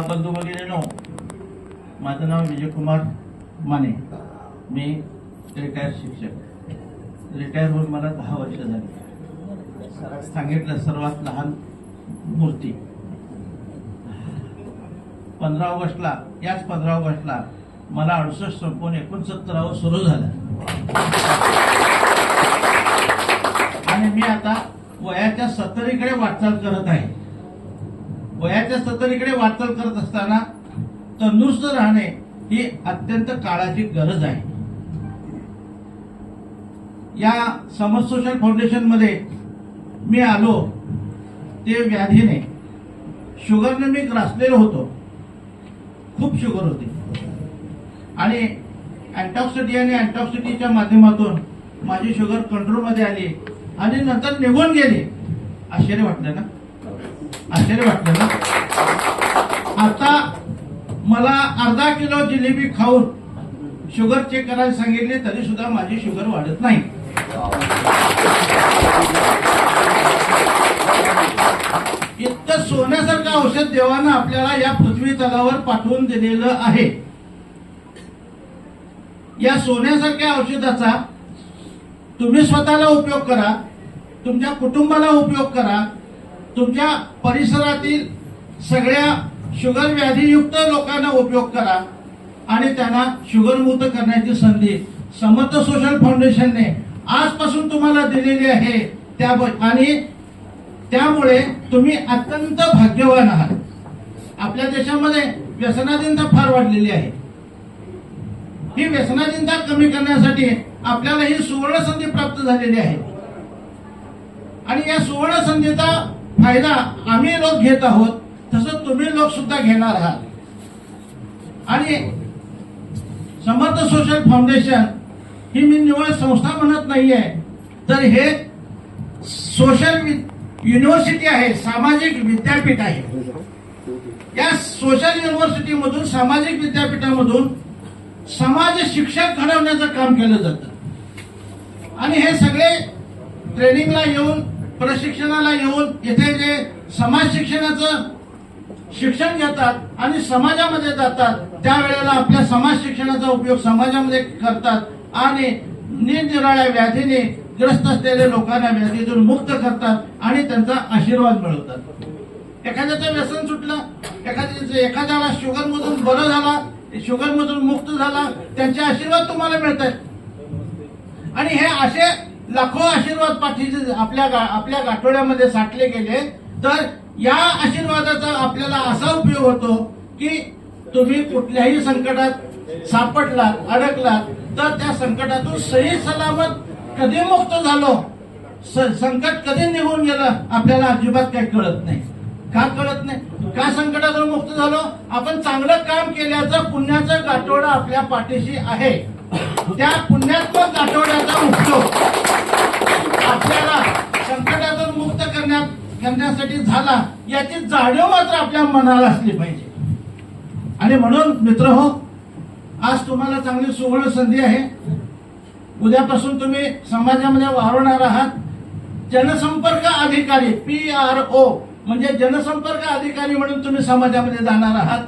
बंधू भगिनींनो, माझं नाव विजयकुमार माने. मी रिटायर शिक्षक. रिटायर होऊन मला 10 वर्ष झाली. सांगितलं सर्वात लहान मूर्ती 15 ऑगस्टला, याच 15 ऑगस्टला मला 68 संपून 69 सुरू झालं. आणि मी आता वयाच्या 70कडे वाटचाल करत आहे. वयाच्या 70कडे वाटचाल करत असताना तंदुरुस्त राहणे ही अत्यंत काळाची गरज आहे. या समर्थ सोशल फाउंडेशन मध्ये मी आलो ते व्याधीने, शुगरने मी ग्रासलेलो होतो. खूप शुगर होती आणि अँटॉक्सिटी आणि अँटॉक्सिटीच्या माध्यमातून माझी शुगर कंट्रोलमध्ये आली आणि नंतर निघून गेली. आश्चर्य वाटलं ना? आश्चर्य वाटलं ना? आता मला अर्धा किलो जिलेबी खाऊन शुगर चेक करायला सांगितले तरी सुद्धा माझी शुगर वाढत नाही. इतकं सोन्यासारखं औषध देवानं आपल्याला या पृथ्वी तलावर पाठवून दिलेलं आहे. या सोन्यासारख्या औषधाचा तुम्ही स्वतःला उपयोग करा, तुमच्या कुटुंबाला उपयोग करा, तुमच्या परिसरातील सगळ्या शुगर व्याधीयुक्त लोकांना उपयोग करा आणि त्यांना शुगर मुक्त करण्याची संधी समर्थ सोशल फाउंडेशनने आजपासून तुम्हाला दिलेली आहे. आणि त्यामुळे तुम्ही अत्यंत भाग्यवान आहात. आपल्या देशामध्ये व्यसनाधीनता फार वाढलेली आहे. ही व्यसनाधीनता कमी करण्यासाठी आपल्याला ही सुवर्ण संधी प्राप्त झालेली आहे आणि या सुवर्ण संधीचा फायदा आम्ही लोक घेत आहोत, तसं तुम्ही लोक सुद्धा घेणार आहात. आणि समर्थ सोशल फाउंडेशन ही मी निवड संस्था म्हणत नाहीये, तर हे सोशल युनिव्हर्सिटी आहे, सामाजिक विद्यापीठ आहे. या सोशल युनिव्हर्सिटी मधून, सामाजिक विद्यापीठामधून समाज शिक्षक घडवण्याचं काम केलं जातं आणि हे सगळे ट्रेनिंगला येऊन, प्रशिक्षणाला येऊन इथे जे समाज शिक्षणाचं शिक्षण घेतात आणि समाजामध्ये जातात, त्यावेळेला आपल्या समाज शिक्षणाचा उपयोग समाजामध्ये करतात आणि निरनिराळ्या व्याधीने ग्रस्त असलेल्या लोकांना व्याधीतून मुक्त करतात आणि त्यांचा आशीर्वाद मिळवतात. एखाद्याचं व्यसन सुटलं, एखाद्याला शुगर मधून बरं झाला, शुगर मधून मुक्त झाला, त्यांचे आशीर्वाद तुम्हाला मिळतात. आणि हे असे लाखो आशीर्वाद पाठीचे आपल्या गाठोड्यामध्ये साठले गेले, तर या आशीर्वादाचा आपल्याला असा उपयोग होतो की तुम्ही कुठल्याही संकटात सापडलात, अडकलात, तर त्या संकटातून सही सलामत कधी मुक्त झालो, संकट कधी निघून गेलं आपल्याला अजिबात काही कळत नाही. का कळत नाही? का संकटातून मुक्त झालो? आपण चांगलं काम केल्याचं पुण्याचं गाठोडा आपल्या पाठीशी आहे. त्या पुण्यात्मक गाठोड्याचा उपयोग आपल्याला संकटातून मुक्त करण्यासाठी झाला, याची जाणीव मात्र आपल्या मनाला असली पाहिजे. आणि म्हणून मित्रहो, आज तुम्हाला चांगली सुवर्ण संधी आहे. उद्यापासून तुम्ही समाजामध्ये वावरणार आहात. जनसंपर्क अधिकारी, PRO म्हणजे जनसंपर्क अधिकारी म्हणून तुम्ही समाजामध्ये जाणार आहात.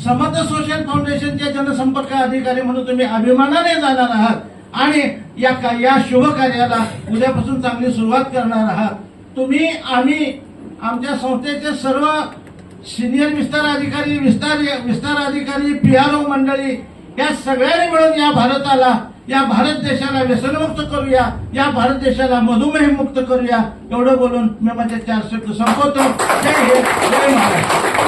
समर्थ सोशल फाउंडेशनचे जनसंपर्क अधिकारी म्हणून तुम्ही अभिमानाने जाणार आहात आणि या शुभ कार्याला उद्यापासून चांगली सुरुवात करणार आहात. तुम्ही, आम्ही, आमच्या संस्थेचे सर्व सिनियर विस्तार अधिकारी, विस्तार अधिकारी, PRO मंडळी, या सगळ्यांनी मिळून या भारताला, या भारत देशाला व्यसनमुक्त करूया, या भारत देशाला मधुमेह मुक्त करूया. एवढं बोलून मी माझे 4 शब्द संपवतो. जय हिंद, जय महाराष्ट्र.